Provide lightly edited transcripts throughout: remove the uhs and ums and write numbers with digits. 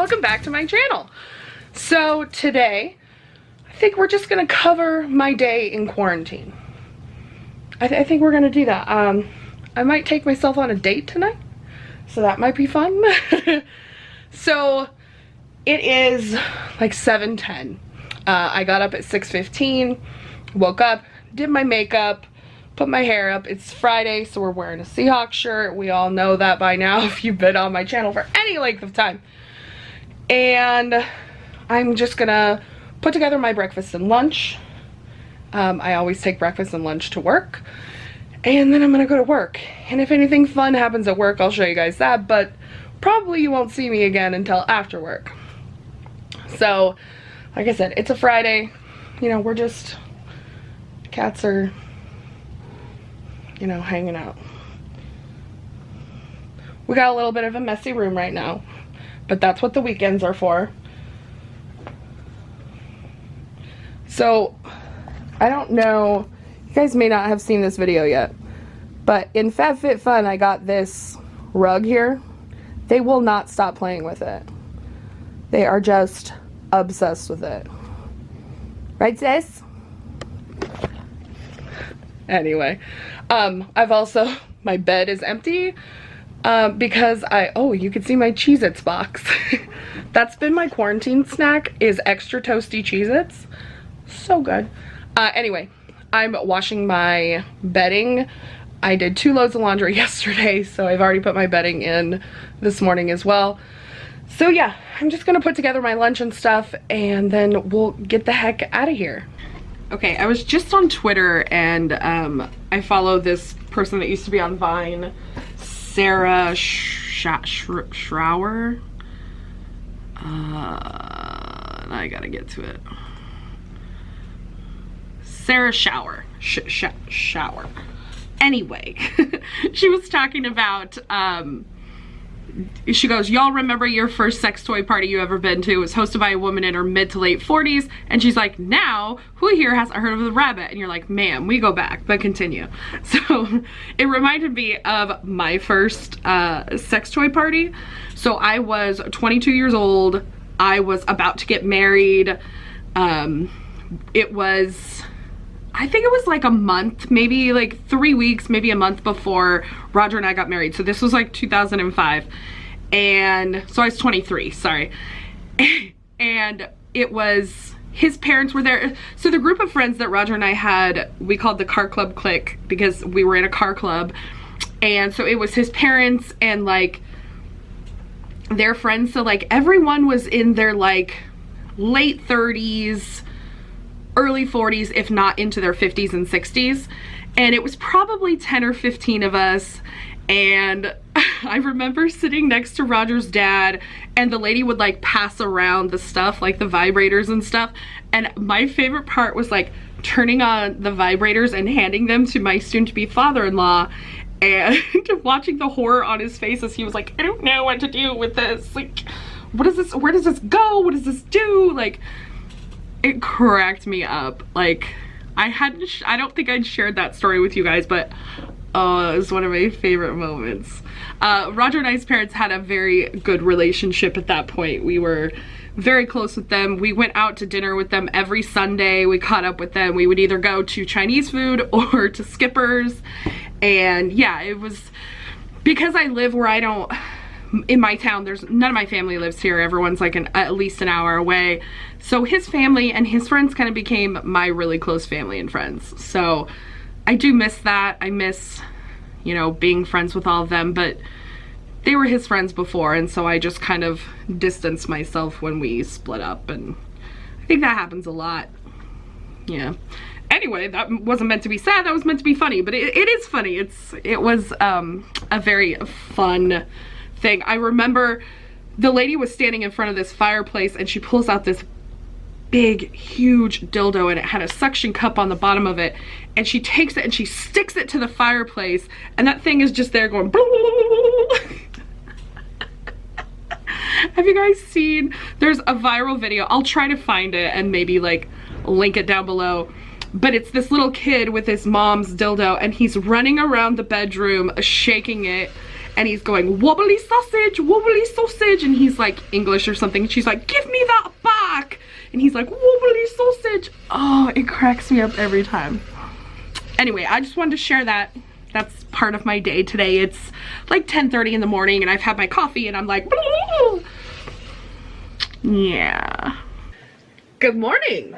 welcome back to my channel. So today, I think we're just gonna cover my day in quarantine. I think we're gonna do that. I might take myself on a date tonight, so that might be fun. So it is like 7:10. I got up at 6:15, woke up, did my makeup, put my hair up. It's Friday, so we're wearing a Seahawks shirt. We all know that by now if you've been on my channel for any length of time. And I'm just gonna put together my breakfast and lunch. I always take breakfast and lunch to work. And then I'm gonna go to work. And if anything fun happens at work, I'll show you guys that, but probably you won't see me again until after work. So, like I said, it's a Friday. You know, we're just, cats are, you know, hanging out. We got a little bit of a messy room right now, but that's what the weekends are for. So, I don't know, you guys may not have seen this video yet, but in FabFitFun I got this rug here. They will not stop playing with it. They are just obsessed with it. Right, sis? Anyway, I've also, my bed is empty because oh, you can see my Cheez-Its box. That's been my quarantine snack, is extra toasty Cheez-Its. So good. Anyway, I'm washing my bedding. I did 2 loads of laundry yesterday, so I've already put my bedding in this morning as well. So yeah, I'm just gonna put together my lunch and stuff, and then we'll get the heck out of here. Okay, I was just on Twitter, and I follow this person that used to be on Vine, Sarah Schrower. I gotta get to it. Sarah Shower. Shower. Anyway, she was talking about, she goes, y'all remember your first sex toy party you ever been to? It was hosted by a woman in her mid to late 40s. And she's like, now, who here hasn't heard of the rabbit? And you're like, ma'am, we go back, but continue. So it reminded me of my first sex toy party. So I was 22 years old. I was about to get married. It was, I think it was like a month, maybe like 3 weeks, maybe a month before Roger and I got married. So this was like 2005. And so I was 23, sorry. And it was, his parents were there. So the group of friends that Roger and I had, we called the car club clique because we were in a car club. And so it was his parents and like their friends. So like everyone was in their like late 30s, early 40s, if not into their 50s and 60s. And it was probably 10 or 15 of us. And I remember sitting next to Roger's dad, and the lady would like pass around the stuff, like the vibrators and stuff. And my favorite part was like turning on the vibrators and handing them to my soon-to-be father-in-law, and watching the horror on his face as he was like, I don't know what to do with this. Like, what is this? Where does this go? What does this do? Like, it cracked me up. Like, I don't think I'd shared that story with you guys, but it was one of my favorite moments. Roger and I's parents had a very good relationship at that point. We were very close with them. We went out to dinner with them every Sunday. We caught up with them. We would either go to Chinese food or to Skipper's. And yeah, it was, because I live where I don't, in my town, there's none of my family lives here. Everyone's like at least an hour away. So his family and his friends kind of became my really close family and friends. So I do miss that. I miss, you know, being friends with all of them, but they were his friends before, and so I just kind of distanced myself when we split up, and I think that happens a lot. Yeah. Anyway, that wasn't meant to be sad, that was meant to be funny, but it is funny. It was a very fun thing. I remember the lady was standing in front of this fireplace, and she pulls out this big, huge dildo, and it had a suction cup on the bottom of it, and she takes it and she sticks it to the fireplace, and that thing is just there going Have you guys seen, there's a viral video, I'll try to find it and maybe like link it down below, but it's this little kid with his mom's dildo, and he's running around the bedroom shaking it, and he's going, wobbly sausage, and he's like English or something. She's like, give me that back, and he's like, wobbly sausage. Oh, it cracks me up every time. Anyway, I just wanted to share that. That's part of my day today. It's like 10:30 in the morning and I've had my coffee and I'm like, yeah. Good morning.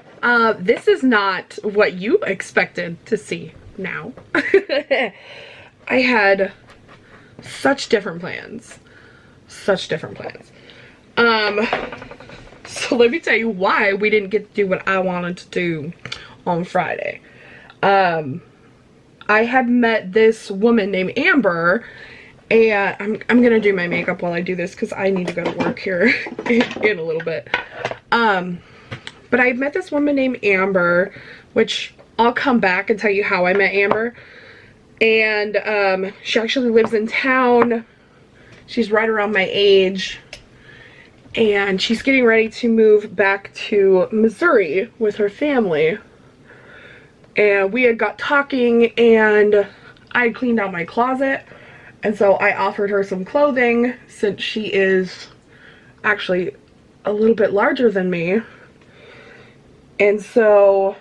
This is not what you expected to see now. I had such different plans. Such different plans. So let me tell you why we didn't get to do what I wanted to do on Friday. I had met this woman named Amber, and I'm gonna do my makeup while I do this because I need to go to work here in a little bit. But I met this woman named Amber, which I'll come back and tell you how I met Amber. And she actually lives in town. She's right around my age, and she's getting ready to move back to Missouri with her family. And we had got talking and I had cleaned out my closet, and so I offered her some clothing since she is actually a little bit larger than me. And so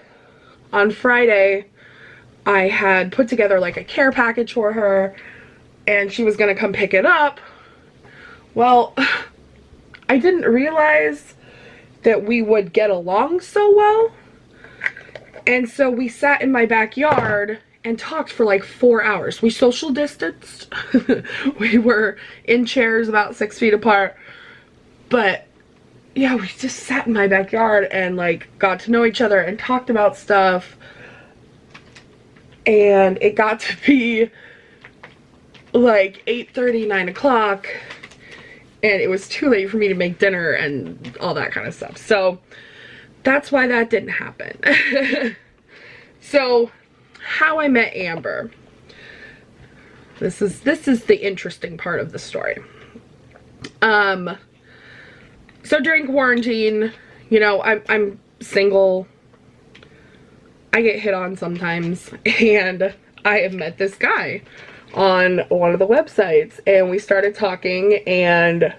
on Friday I had put together like a care package for her and she was gonna come pick it up. Well, I didn't realize that we would get along so well. And so we sat in my backyard and talked for like 4 hours. We social distanced. We were in chairs about 6 feet apart. But yeah, we just sat in my backyard and like got to know each other and talked about stuff. And it got to be like 8:30, 9 o'clock. And it was too late for me to make dinner and all that kind of stuff. So that's why that didn't happen. So how I met Amber. This is the interesting part of the story. So during quarantine, you know, I'm single. I get hit on sometimes, and I have met this guy on one of the websites, and we started talking, and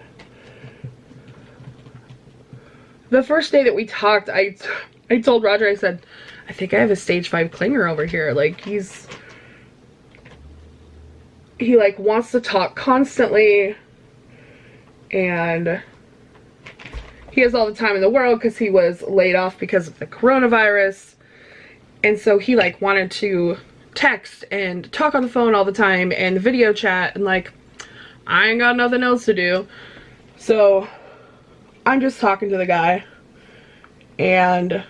the first day that we talked, I told Roger, I said, I think I have a stage 5 clinger over here. Like, he like wants to talk constantly, and he has all the time in the world because he was laid off because of the coronavirus. And so he like wanted to text and talk on the phone all the time and video chat, and like, I ain't got nothing else to do. So I'm just talking to the guy, and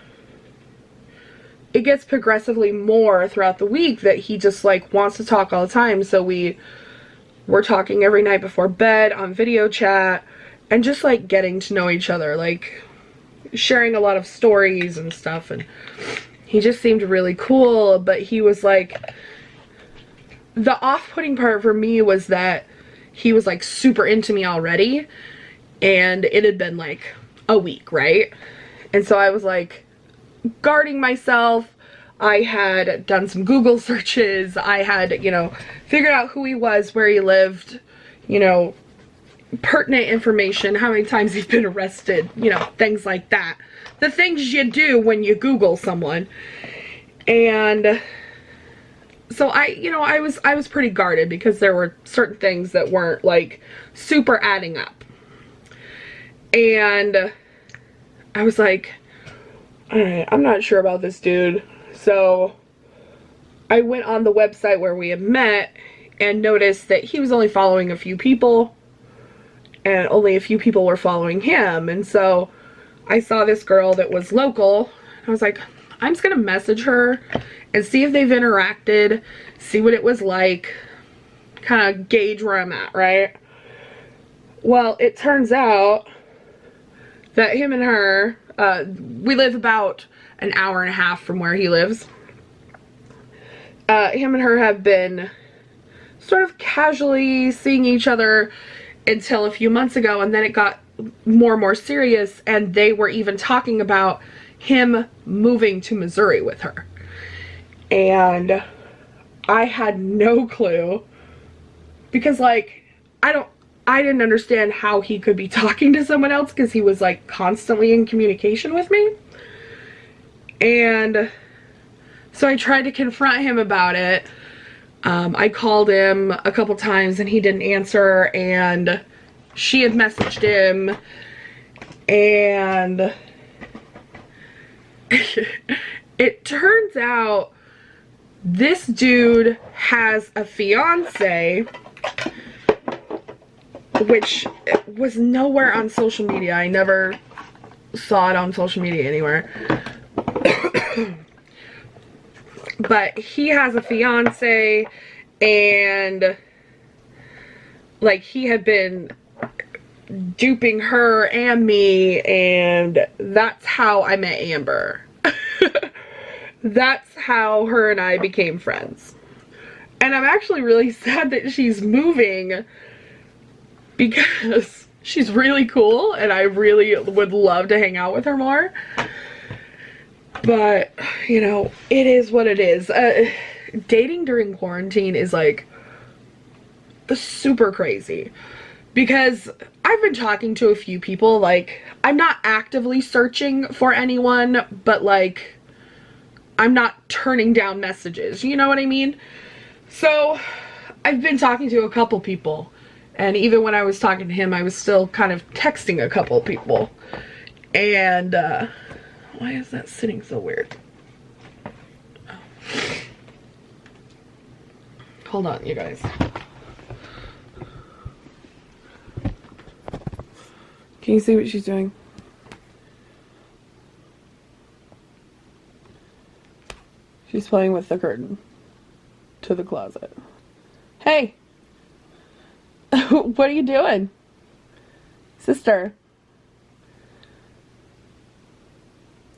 it gets progressively more throughout the week that he just like wants to talk all the time. So we're talking every night before bed on video chat and just like getting to know each other, like sharing a lot of stories and stuff. And he just seemed really cool, but he was like, the off-putting part for me was that he was like super into me already, and it had been like a week, right? And so I was like guarding myself. I had done some Google searches. I had, you know, figured out who he was, where he lived, you know, pertinent information, how many times he's been arrested, you know, things like that. The things you do when you Google someone. And so I was pretty guarded because there were certain things that weren't like super adding up. And I was like, alright, I'm not sure about this dude. So I went on the website where we had met and noticed that he was only following a few people, and only a few people were following him. And so I saw this girl that was local. I was like, I'm just gonna message her and see if they've interacted, see what it was like, kind of gauge where I'm at, right? Well, it turns out that him and her, we live about an hour and a half from where he lives. Him and her have been sort of casually seeing each other until a few months ago, and then it got more and more serious, and they were even talking about him moving to Missouri with her. And I had no clue, because like I didn't understand how he could be talking to someone else because he was like constantly in communication with me. And so I tried to confront him about it. I called him a couple times and he didn't answer, and she had messaged him, and it turns out this dude has a fiance, which was nowhere on social media. I never saw it on social media anywhere. But he has a fiance, and like he had been duping her and me, and that's how I met Amber. That's how her and I became friends. And I'm actually really sad that she's moving because she's really cool and I really would love to hang out with her more. But, you know, it is what it is. Dating during quarantine is like super crazy because I've been talking to a few people. Like, I'm not actively searching for anyone, but like I'm not turning down messages, you know what I mean? So I've been talking to a couple people, and even when I was talking to him, I was still kind of texting a couple people. And why is that sitting so weird? Oh. Hold on, you guys. Can you see what she's doing? She's playing with the curtain to the closet. Hey! What are you doing? Sister.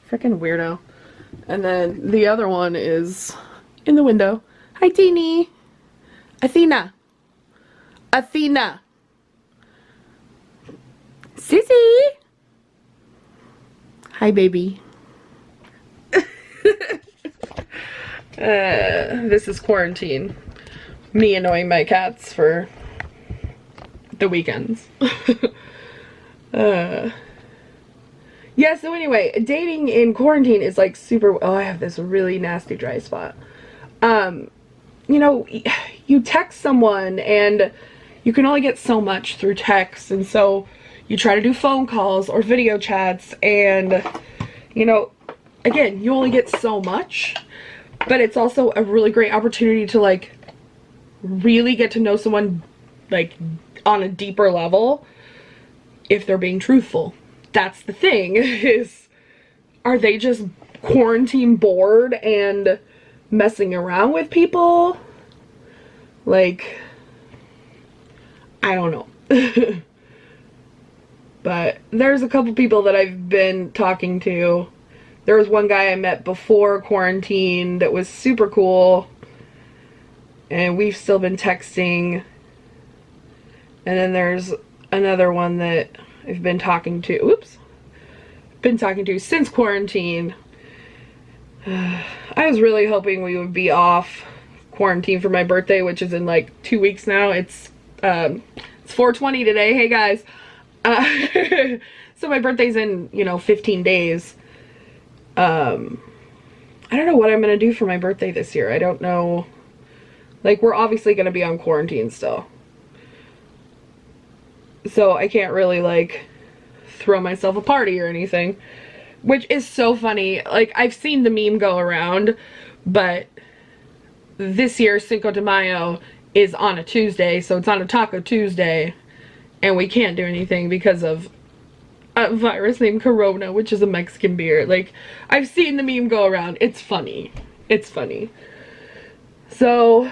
Freaking weirdo. And then the other one is in the window. Hi, Teeny. Athena. Athena. Sissy. Hi, baby. This is quarantine. Me annoying my cats for the weekends. Yeah, so anyway, dating in quarantine is like super... Oh, I have this really nasty dry spot. You know, you text someone and you can only get so much through text, and so you try to do phone calls or video chats, and, you know, again, you only get so much. But it's also a really great opportunity to, like, really get to know someone, like, on a deeper level if they're being truthful. That's the thing, is, are they just quarantine bored and messing around with people? Like, I don't know. But there's a couple people that I've been talking to. There was one guy I met before quarantine that was super cool, and we've still been texting. And then there's another one that I've been talking to, since quarantine. I was really hoping we would be off quarantine for my birthday, which is in like 2 weeks now. It's 4/20 today. Hey guys. So my birthday's in, you know, 15 days. I don't know what I'm gonna do for my birthday this year. I don't know. Like, we're obviously gonna be on quarantine still, so I can't really, like, throw myself a party or anything, which is so funny. Like, I've seen the meme go around, but this year Cinco de Mayo is on a Tuesday, so it's on a Taco Tuesday, and we can't do anything because of a virus named Corona, which is a Mexican beer. Like, I've seen the meme go around. It's funny. It's funny. So,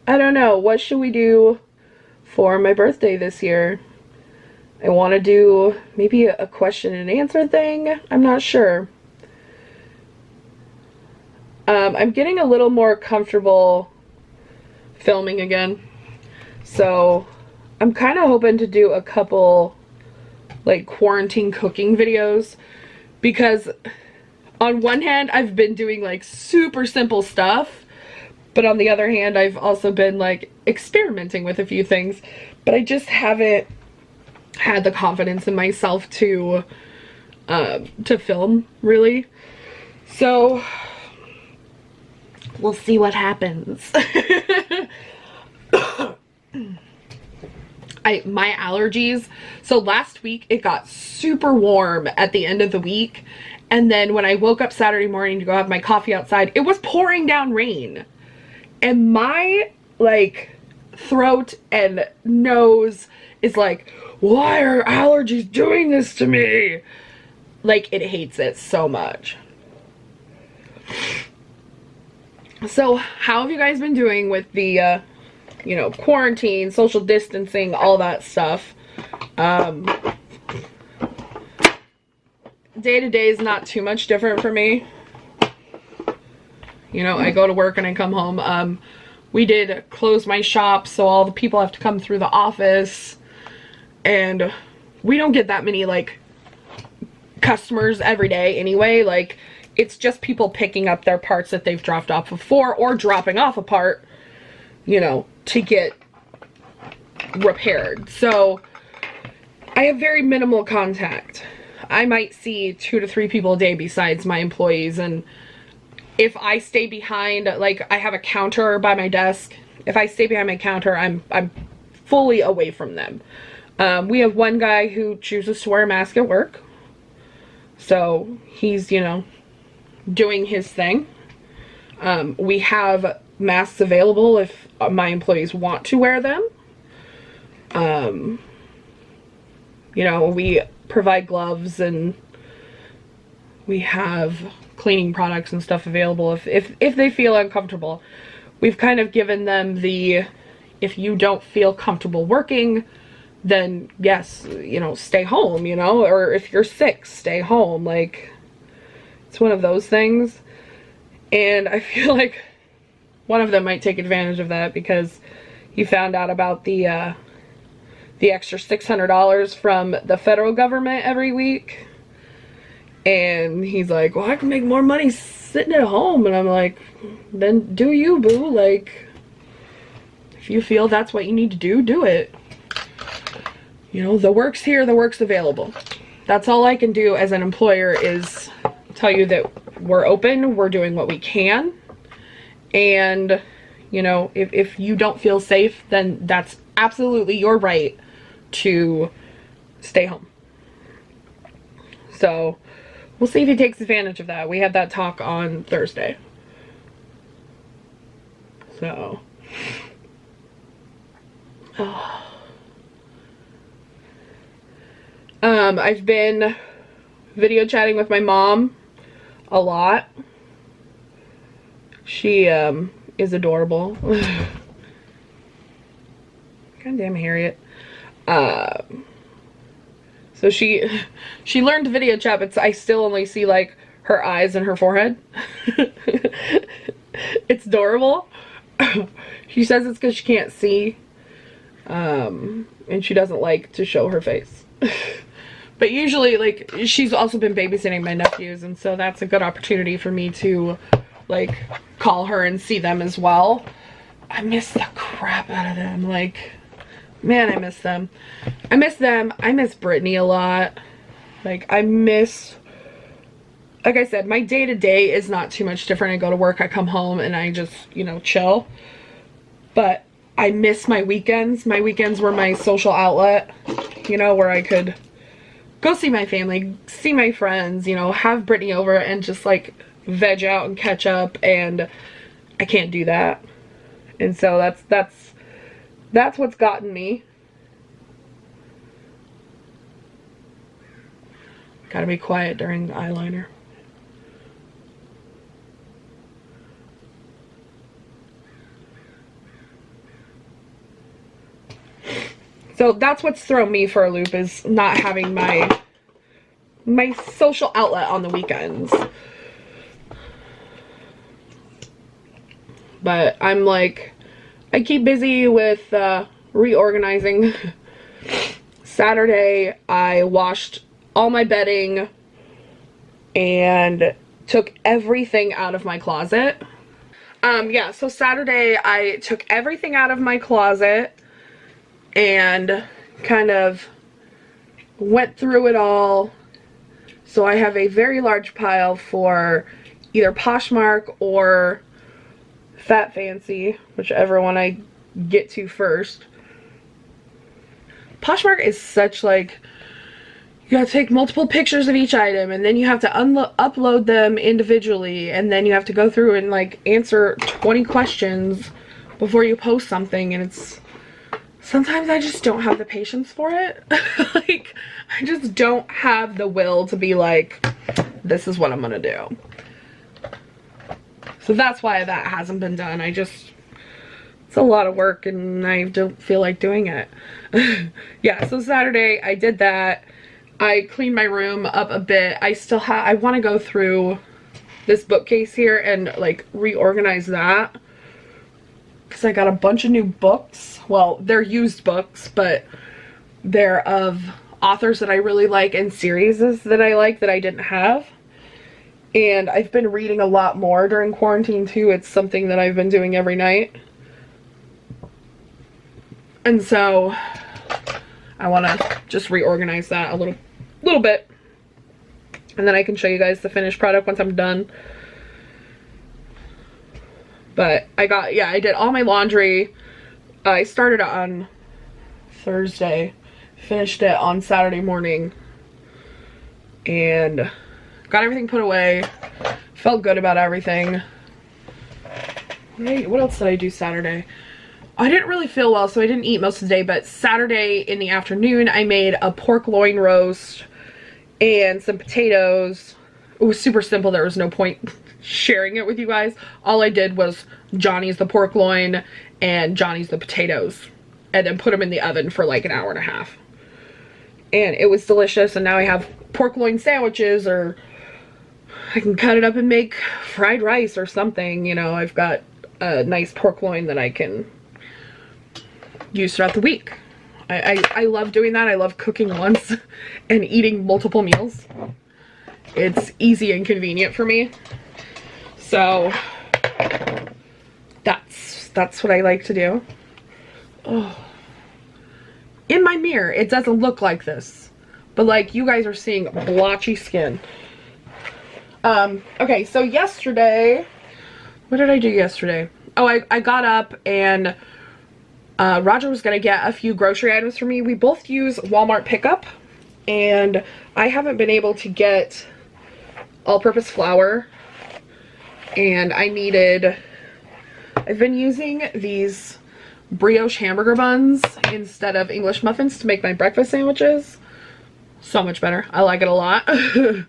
I don't know. What should we do for my birthday this year? I want to do maybe a question and answer thing. I'm not sure. I'm getting a little more comfortable filming again. So, I'm kind of hoping to do a couple, like, quarantine cooking videos, because on one hand I've been doing like super simple stuff, But on the other hand, I've also been like experimenting with a few things, but I just haven't had the confidence in myself to film, really. So we'll see what happens. My allergies, so last week it got super warm at the end of the week, and then when I woke up Saturday morning to go have my coffee outside, it was pouring down rain, and my like throat and nose is like, why are allergies doing this to me? Like, it hates it so much. So how have you guys been doing with the you know, quarantine, social distancing, all that stuff? Day to day is not too much different for me. You know, I go to work and I come home. We did close my shop, so all the people have to come through the office, and we don't get that many like customers every day anyway. Like, it's just people picking up their parts that they've dropped off before, or dropping off a part, you know, to get repaired. So I have very minimal contact. I might see 2 to 3 people a day besides my employees, and if I stay behind, like, I have a counter by my desk. If I stay behind my counter, I'm fully away from them. We have one guy who chooses to wear a mask at work, so he's, you know, doing his thing. We have masks available if my employees want to wear them. You know, we provide gloves, and we have cleaning products and stuff available if they feel uncomfortable. We've kind of given them the, if you don't feel comfortable working, then yes, you know, stay home, you know, or if you're sick, stay home. Like, it's one of those things. And I feel like one of them might take advantage of that, because he found out about the extra $600 from the federal government every week. And he's like, well, I can make more money sitting at home. And I'm like, then do you, boo. Like, if you feel that's what you need to do, do it. You know, the work's here, the work's available. That's all I can do as an employer, is tell you that we're open, we're doing what we can. And, you know, if you don't feel safe, then that's absolutely your right to stay home. So we'll see if he takes advantage of that. We had that talk on Thursday. So, I've been video chatting with my mom a lot. She is adorable. Goddamn Harriet. So she learned to video chat, but I still only see like her eyes and her forehead. It's adorable. She says it's because she can't see, and she doesn't like to show her face. But usually, like, she's also been babysitting my nephews, and so that's a good opportunity for me to, like, call her and see them as well. I miss the crap out of them. Like, man, I miss them. I miss them. I miss Brittany a lot. Like, I miss, like I said, my day-to-day is not too much different. I go to work, I come home, and I just, you know, chill. But I miss my weekends. My weekends were my social outlet, you know, where I could go see my family, see my friends, you know, have Brittany over and just like veg out and catch up, and I can't do that. And so that's what's gotten me. Gotta be quiet during the eyeliner. So that's what's thrown me for a loop, is not having my social outlet on the weekends. But I'm like, I keep busy with reorganizing. Saturday, I washed all my bedding and took everything out of my closet. Yeah, so Saturday I took everything out of my closet and kind of went through it all. So I have a very large pile for either Poshmark or Fat Fancy, whichever one I get to first. Poshmark is such like, you gotta take multiple pictures of each item and then you have to upload them individually and then you have to go through and like answer 20 questions before you post something, and it's, sometimes I just don't have the patience for it. Like, I just don't have the will to be like, this is what I'm gonna do. So that's why that hasn't been done. It's a lot of work and I don't feel like doing it. Yeah, so Saturday I did that. I cleaned my room up a bit. I want to go through this bookcase here and like reorganize that, because I got a bunch of new books. Well, they're used books, but they're of authors that I really like and series that I like that I didn't have. And I've been reading a lot more during quarantine too. It's something that I've been doing every night. And so I want to just reorganize that a little bit. And then I can show you guys the finished product once I'm done. But I did all my laundry. I started on Thursday, finished it on Saturday morning, and got everything put away. Felt good about everything. What else did I do Saturday? I didn't really feel well, so I didn't eat most of the day, but Saturday in the afternoon I made a pork loin roast and some potatoes. It was super simple. There was no point sharing it with you guys. All I did was Johnny's the pork loin and Johnny's the potatoes, and then put them in the oven for like an hour and a half. And it was delicious, and now I have pork loin sandwiches, or I can cut it up and make fried rice or something. You know, I've got a nice pork loin that I can use throughout the week. I love doing that. I love cooking once and eating multiple meals. It's easy and convenient for me. So that's what I like to do. Oh. In my mirror, it doesn't look like this, but like you guys are seeing blotchy skin. Okay, so yesterday, what did I do yesterday? Oh, I got up and Roger was gonna get a few grocery items for me. We both use Walmart pickup, and I haven't been able to get all-purpose flour, and I've been using these brioche hamburger buns instead of English muffins to make my breakfast sandwiches. So much better. I like it a lot. I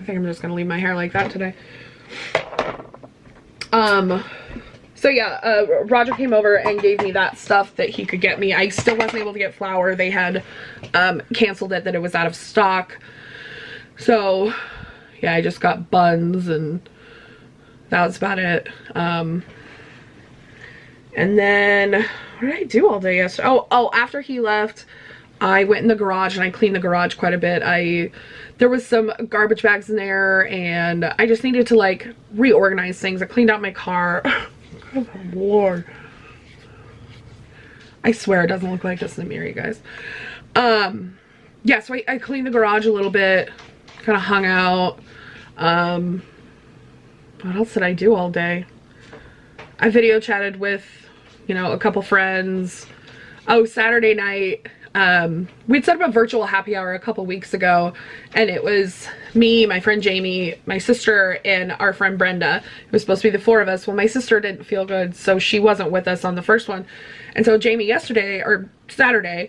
think I'm just gonna leave my hair like that today. So yeah, Roger came over and gave me that stuff that he could get me. I still wasn't able to get flour. They had canceled it, that it was out of stock. So yeah, I just got buns, and that was about it. And then what did I do all day yesterday? Oh, after he left, I went in the garage and I cleaned the garage quite a bit. There was some garbage bags in there, and I just needed to like reorganize things. I cleaned out my car. Oh Lord. I swear it doesn't look like this in the mirror, you guys. Yeah, so I cleaned the garage a little bit, kind of hung out. What else did I do all day? I video chatted with, you know, a couple friends. Oh, Saturday night, we'd set up a virtual happy hour a couple weeks ago, and it was me, my friend Jamie, my sister, and our friend Brenda. It was supposed to be the four of us. Well, my sister didn't feel good, so she wasn't with us on the first one. And so Jamie yesterday, or Saturday,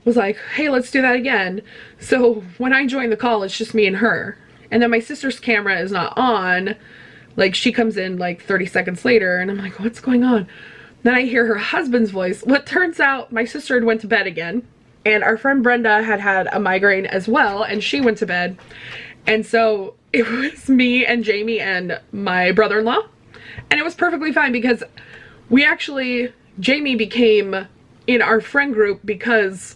was like, hey, let's do that again. So when I joined the call, it's just me and her. And then my sister's camera is not on. Like, she comes in like 30 seconds later, and I'm like, what's going on? Then I hear her husband's voice. What turns out, my sister had went to bed again, and our friend Brenda had a migraine as well, and she went to bed. And so it was me and Jamie and my brother-in-law, and it was perfectly fine, because Jamie became in our friend group because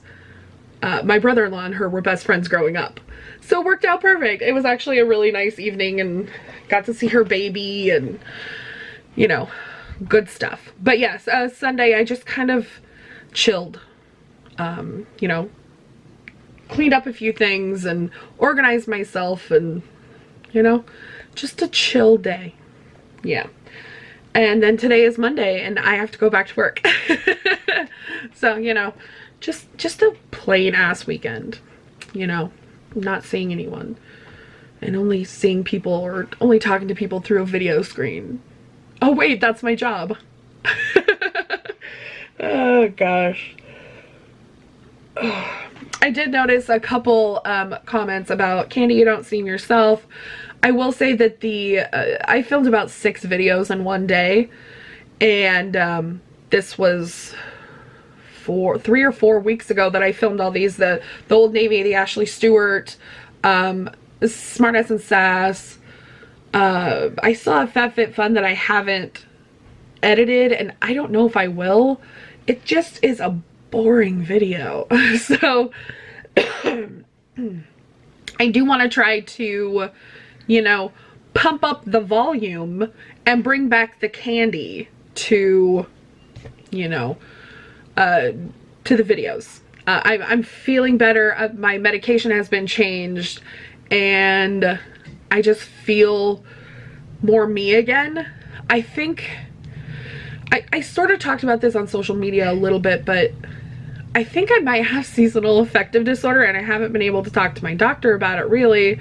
my brother-in-law and her were best friends growing up. So it worked out perfect. It was actually a really nice evening, and got to see her baby, and you know, good stuff. But yes, Sunday I just kind of chilled, you know, cleaned up a few things and organized myself, and, you know, just a chill day. Yeah. And then today is Monday and I have to go back to work. So, you know, just a plain ass weekend, you know, not seeing anyone and only seeing people or only talking to people through a video screen. Oh wait, that's my job. Oh gosh. I did notice a couple comments about, Candy, you don't seem yourself. I will say that I filmed about 6 videos in one day, and this was 3 or 4 weeks ago that I filmed all these, the Old Navy, the Ashley Stewart, Smartass and Sass. I still have FabFitFun that I haven't edited, and I don't know if I will. It just is a boring video. So I do want to try to, you know, pump up the volume and bring back the candy to, you know, to the videos. I'm feeling better. My medication has been changed and I just feel more me again. I think I sort of talked about this on social media a little bit, but I think I might have seasonal affective disorder, and I haven't been able to talk to my doctor about it really.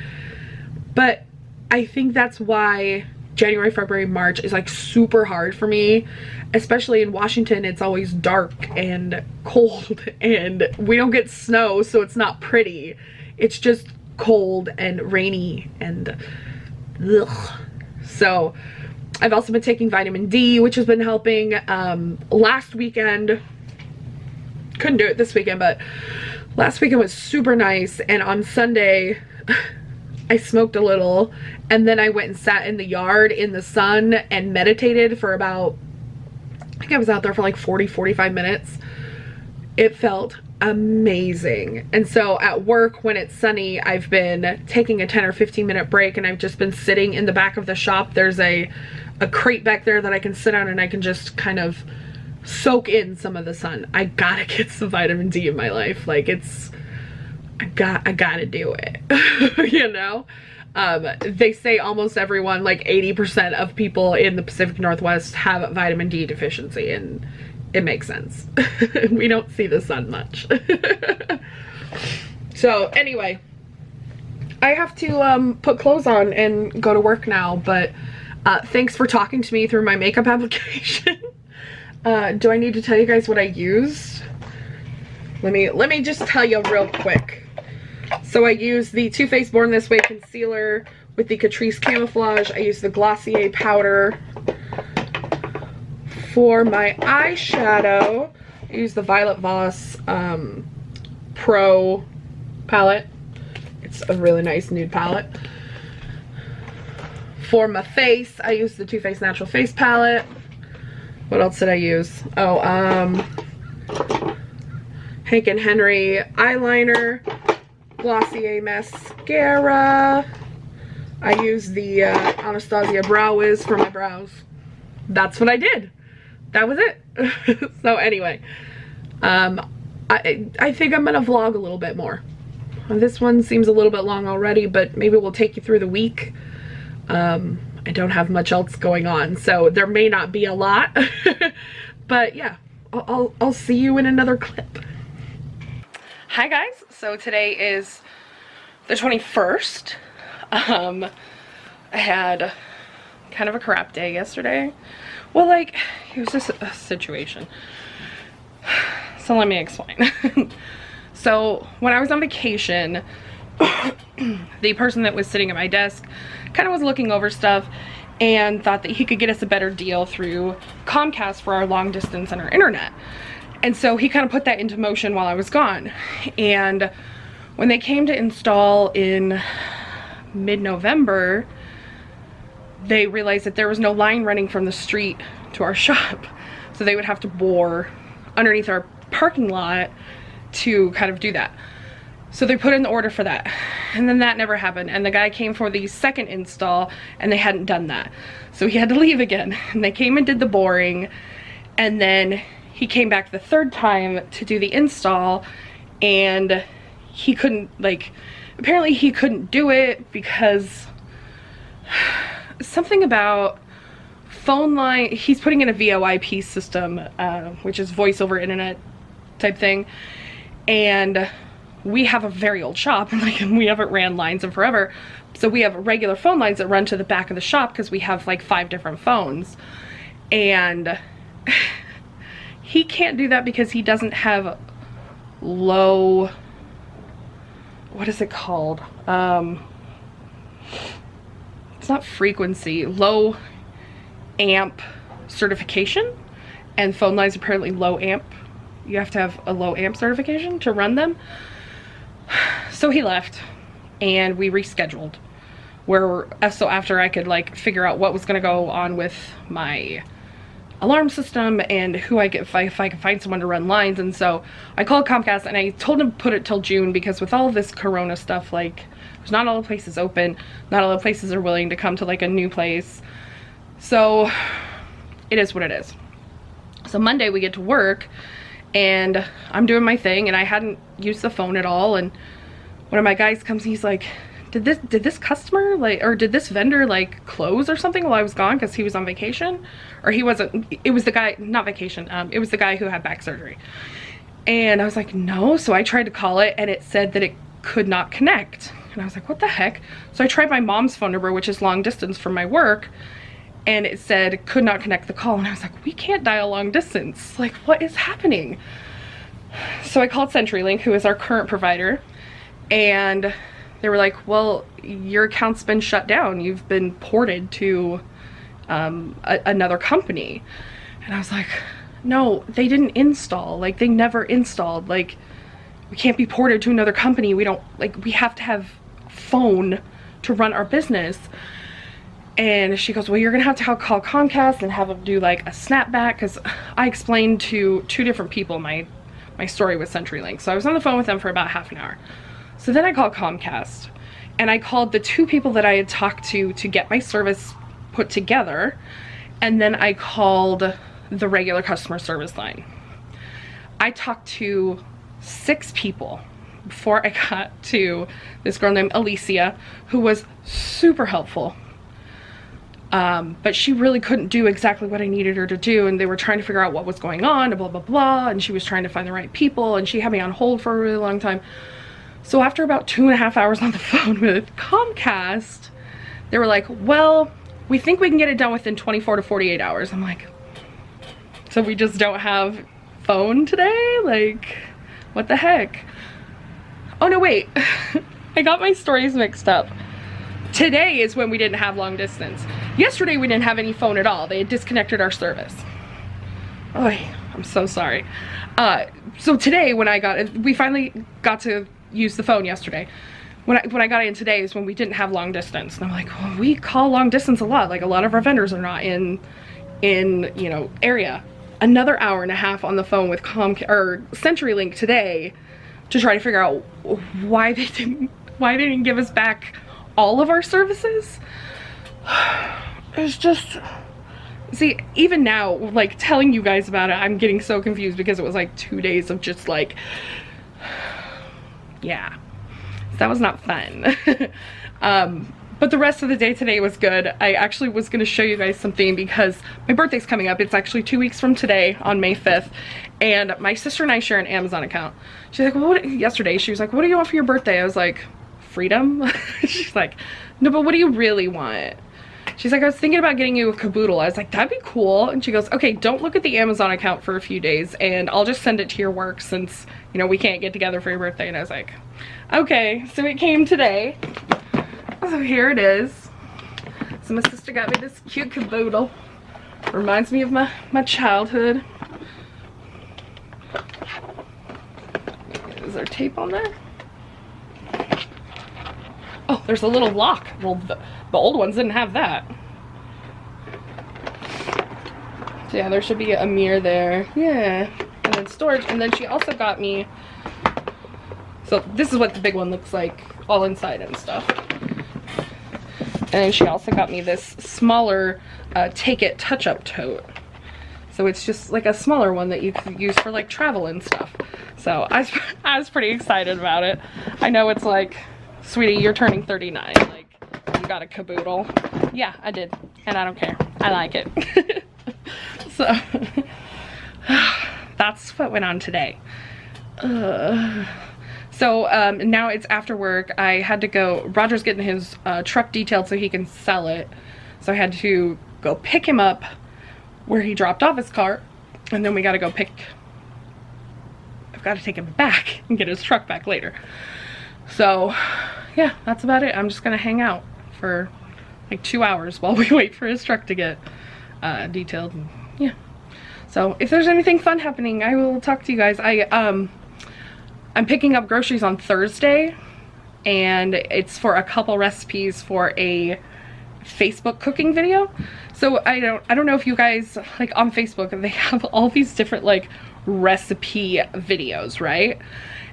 But I think that's why January, February, March is like super hard for me, especially in Washington. It's always dark and cold and we don't get snow, so it's not pretty. It's just cold and rainy and ugh. So I've also been taking vitamin D, which has been helping. Last weekend, couldn't do it this weekend, but last weekend was super nice, and on Sunday I smoked a little, and then I went and sat in the yard in the sun and meditated for about, I think I was out there for like 40-45 minutes. It felt amazing. And so at work when it's sunny, I've been taking a 10 or 15 minute break, and I've just been sitting in the back of the shop. There's a crate back there that I can sit on, and I can just kind of soak in some of the sun. I gotta get some vitamin D in my life. Like, it's, I gotta do it. You know? They say almost everyone, like 80% of people in the Pacific Northwest have vitamin D deficiency, and it makes sense. We don't see the sun much. So anyway, I have to put clothes on and go to work now, but thanks for talking to me through my makeup application. Do I need to tell you guys what I used? Let me just tell you real quick. So I used the Too Faced Born This Way concealer with the Catrice Camouflage. I used the Glossier powder. For my eyeshadow, I used the Violet Voss Pro palette. It's a really nice nude palette. For my face, I used the Too Faced Natural Face palette. What else did I use? Oh, Hank and Henry eyeliner, Glossier mascara. I used the Anastasia Brow Wiz for my brows. That's what I did. That was it. So anyway, I think I'm gonna vlog a little bit more. This one seems a little bit long already, but maybe we'll take you through the week. I don't have much else going on, so there may not be a lot. But yeah, I'll see you in another clip. Hi guys, so today is the 21st. I had kind of a crap day yesterday. Well, like, it was just a situation. So let me explain. So when I was on vacation, the person that was sitting at my desk kind of was looking over stuff and thought that he could get us a better deal through Comcast for our long distance and our internet. And so he kind of put that into motion while I was gone. And when they came to install in mid-November, they realized that there was no line running from the street to our shop. So they would have to bore underneath our parking lot to kind of do that. So they put in the order for that, and then that never happened, and the guy came for the second install and they hadn't done that, so he had to leave again, and they came and did the boring, and then he came back the third time to do the install, and he couldn't, like, apparently he couldn't do it because something about phone line. He's putting in a VoIP system, which is voice over internet type thing, and we have a very old shop, and like we haven't ran lines in forever, so we have regular phone lines that run to the back of the shop because we have like 5 different phones, and he can't do that because he doesn't have low, what is it called, it's not frequency, low amp certification, and phone lines apparently low amp. You have to have a low amp certification to run them. So he left and we rescheduled, so after I could like figure out what was going to go on with my alarm system and who I get, if I could find someone to run lines. And so I called Comcast and I told him to put it till June, because with all of this corona stuff, like there's not all the places open, not all the places are willing to come to like a new place, so it is what it is. So Monday we get to work and I'm doing my thing, and I hadn't used the phone at all, and one of my guys comes and he's like, did this customer, like, or did this vendor like close or something while I was gone because he was on vacation? Or he wasn't, it was the guy, not vacation, it was the guy who had back surgery. And I was like, no. So I tried to call it and it said that it could not connect, and I was like, what the heck? So I tried my mom's phone number, which is long distance from my work, and it said could not connect the call, and I was like, we can't dial long distance, like what is happening? So I called CenturyLink, who is our current provider, and they were like, well, your account's been shut down, you've been ported to another company. And I was like, no, they didn't install, like they never installed, like we can't be ported to another company, we don't, like we have to have phone to run our business. And she goes, well, you're gonna have to call Comcast and have them do like a snapback, because I explained to 2 different people my story with CenturyLink. So I was on the phone with them for about half an hour. So then I called Comcast, and I called the 2 people that I had talked to get my service put together, and then I called the regular customer service line. I talked to 6 people before I got to this girl named Alicia, who was super helpful. But she really couldn't do exactly what I needed her to do, and they were trying to figure out what was going on, and blah blah blah, and she was trying to find the right people, and she had me on hold for a really long time. So after about 2.5 hours on the phone with Comcast, they were like, well, we think we can get it done within 24 to 48 hours. I'm like, so we just don't have phone today? Like, what the heck? Oh no, wait. I got my stories mixed up. Today is when we didn't have long distance. Yesterday we didn't have any phone at all. They had disconnected our service. Oh, I'm so sorry. So today when we finally got to use the phone yesterday. When I got in today is when we didn't have long distance. And I'm like, well, we call long distance a lot. Like a lot of our vendors are not in you know, area. Another hour and a half on the phone with CenturyLink today to try to figure out why they didn't give us back all of our services. It's just, see, even now, like telling you guys about it, I'm getting so confused because it was like 2 days of just like, yeah, that was not fun. But the rest of the day today was good. I actually was going to show you guys something because my birthday's coming up. It's actually 2 weeks from today on May 5th. And my sister and I share an Amazon account. She's like, well, yesterday she was like, what do you want for your birthday? I was like, freedom. She's like, no, but what do you really want? She's like, I was thinking about getting you a caboodle. I was like, that'd be cool. And she goes, okay, don't look at the Amazon account for a few days and I'll just send it to your work since, you know, we can't get together for your birthday. And I was like, okay. So it came today. So here it is. So my sister got me this cute caboodle. Reminds me of my childhood. Is there tape on there? Oh, there's a little lock. Well, the old ones didn't have that. So yeah, there should be a mirror there. Yeah. And then storage. And then she also got me So this is what the big one looks like, all inside and stuff. And then she also got me this smaller Take It touch-up tote. So it's just like a smaller one that you can use for like travel and stuff. So I was pretty excited about it. I know it's like, sweetie, you're turning 39. Like, you got a caboodle. Yeah, I did. And I don't care. I like it. So that's what went on today. So now it's after work. I had to go, Roger's getting his truck detailed so he can sell it. So I had to go pick him up where he dropped off his car. And then we got to go I've got to take him back and get his truck back later. So yeah, that's about it. I'm just going to hang out for like 2 hours while we wait for his truck to get detailed. And, yeah. So if there's anything fun happening, I will talk to you guys. I'm picking up groceries on Thursday, and it's for a couple recipes for a Facebook cooking video. So I don't know if you guys, like on Facebook, they have all these different like recipe videos, right?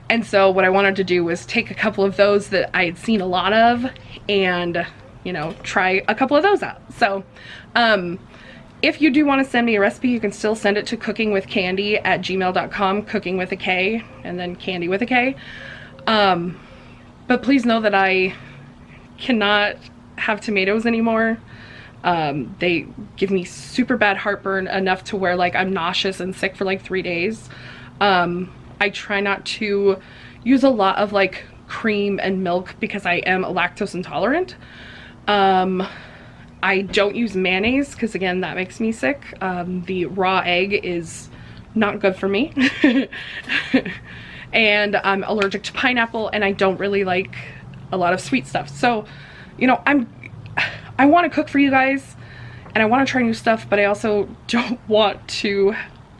And so what I wanted to do was take a couple of those that I had seen a lot of and, you know, try a couple of those out. So if you do want to send me a recipe, you can still send it to cookingwithkandy@gmail.com, cooking with a K and then candy with a K. But please know that I cannot have tomatoes anymore. They give me super bad heartburn, enough to where like I'm nauseous and sick for like 3 days. I try not to use a lot of like cream and milk because I am lactose intolerant. I don't use mayonnaise because again that makes me sick. The raw egg is not good for me. And I'm allergic to pineapple, and I don't really like a lot of sweet stuff. So, you know, I want to cook for you guys and I want to try new stuff, but I also don't want to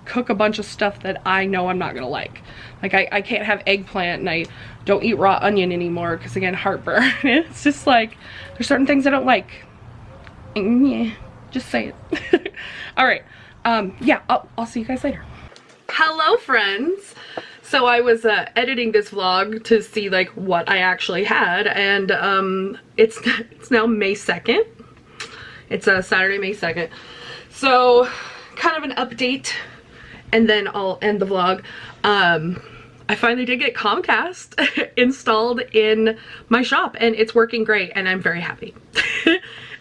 cook a bunch of stuff that I know I'm not gonna like. Like I can't have eggplant, and I don't eat raw onion anymore because again, heartburn. It's just like there's certain things I don't like. Yeah, just say it. All right, yeah, I'll see you guys later. Hello friends. So I was editing this vlog to see like what I actually had, and it's now May 2nd. It's Saturday, May 2nd. So kind of an update, and then I'll end the vlog. I finally did get Comcast installed in my shop, and it's working great, and I'm very happy.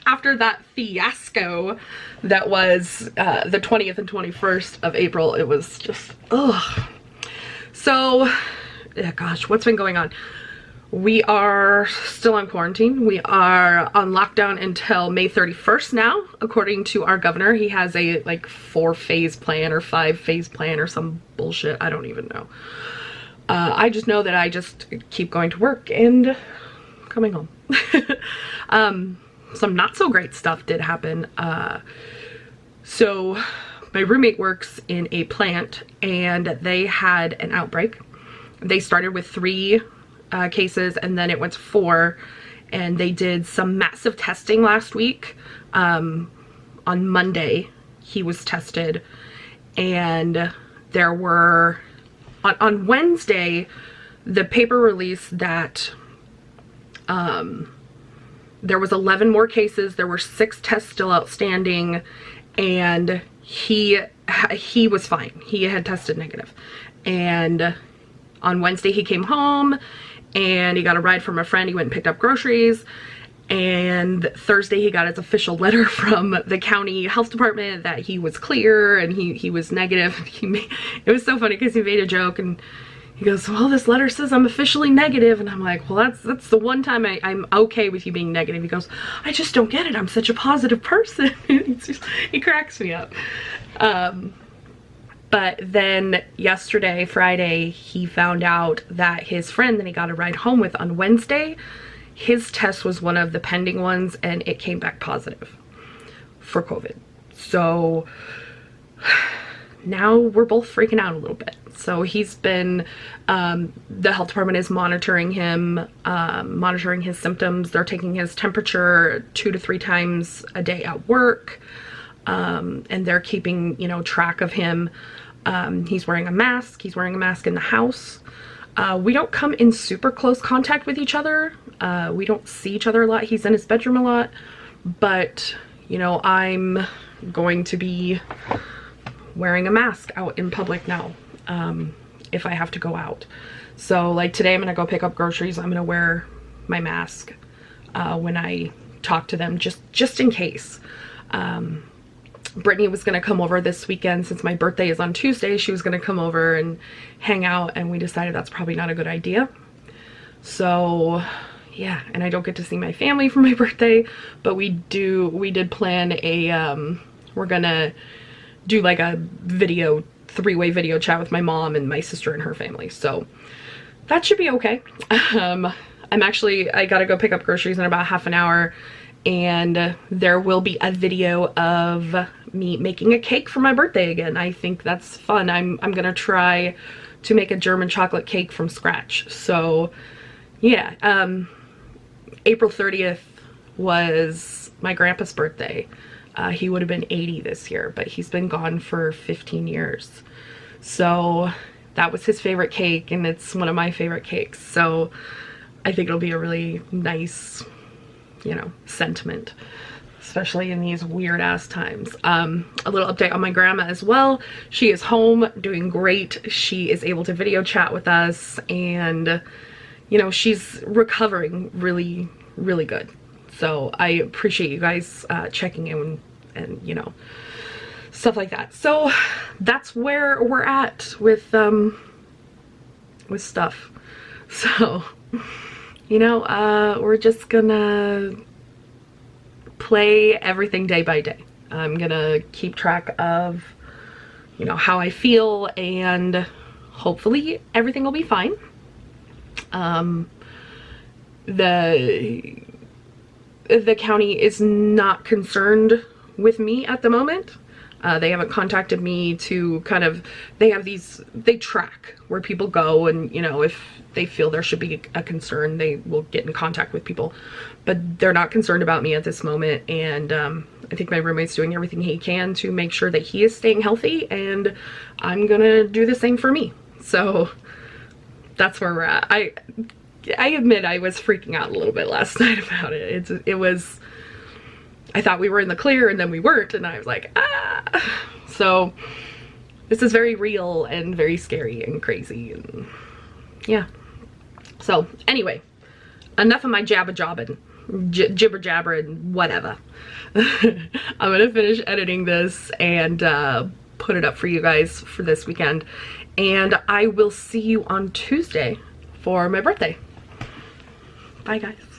After that fiasco that was the 20th and 21st of April, it was just, ugh. So, yeah, gosh, what's been going on? We are still on quarantine. We are on lockdown until May 31st now, according to our governor. He has a like 4-phase plan or 5-phase plan or some bullshit. I don't even know. I just know that I just keep going to work and coming home. Some not so great stuff did happen. So my roommate works in a plant, and they had an outbreak. They started with 3 cases, and then it went to 4, and they did some massive testing last week. On Monday he was tested, and there were on Wednesday the paper released that there was 11 more cases. There were 6 tests still outstanding, and he was fine. He had tested negative. And on Wednesday he came home and he got a ride from a friend. He went and picked up groceries, and Thursday he got his official letter from the county health department that he was clear and he was negative. It was so funny because he made a joke and he goes, well, this letter says I'm officially negative. And I'm like, well, that's the one time I'm okay with you being negative. He goes, I just don't get it. I'm such a positive person. He cracks me up. But then yesterday, Friday, he found out that his friend that he got a ride home with on Wednesday, his test was one of the pending ones, and it came back positive for COVID. So now we're both freaking out a little bit. So he's been, the health department is monitoring him, monitoring his symptoms. They're taking his temperature 2 to 3 times a day at work. And they're keeping, you know, track of him. He's wearing a mask. He's wearing a mask in the house. We don't come in super close contact with each other. We don't see each other a lot. He's in his bedroom a lot, but you know, I'm going to be wearing a mask out in public now, if I have to go out. So like today I'm gonna go pick up groceries. I'm gonna wear my mask when I talk to them, just in case. Brittany was gonna come over this weekend since my birthday is on Tuesday. She was gonna come over and hang out, and we decided that's probably not a good idea. So yeah, and I don't get to see my family for my birthday, but we did plan a, we're gonna do like a three-way video chat with my mom and my sister and her family. So that should be okay. I gotta go pick up groceries in about half an hour, and there will be a video of me making a cake for my birthday again. I think that's fun. I'm gonna try to make a German chocolate cake from scratch. So yeah, April 30th was my grandpa's birthday. He would have been 80 this year, but he's been gone for 15 years. So that was his favorite cake, and it's one of my favorite cakes. So I think it'll be a really nice, you know, sentiment, especially in these weird ass times. A little update on my grandma as well. She is home doing great. She is able to video chat with us, and you know, she's recovering really, really good. So I appreciate you guys checking in and you know, stuff like that. So that's where we're at with stuff. So you know, we're just gonna play everything day by day. I'm gonna keep track of, you know, how I feel, and hopefully everything will be fine. The county is not concerned with me at the moment. They haven't contacted me to kind of, they track where people go, and you know, if they feel there should be a concern, they will get in contact with people, but they're not concerned about me at this moment. And I think my roommate's doing everything he can to make sure that he is staying healthy, and I'm gonna do the same for me. So that's where we're at. I admit I was freaking out a little bit last night about it. I thought we were in the clear, and then we weren't, and I was like, ah. So this is very real and very scary and crazy, and yeah. So anyway, enough of my jibber jabbering, whatever. I'm gonna finish editing this and put it up for you guys for this weekend, and I will see you on Tuesday for my birthday. Bye guys.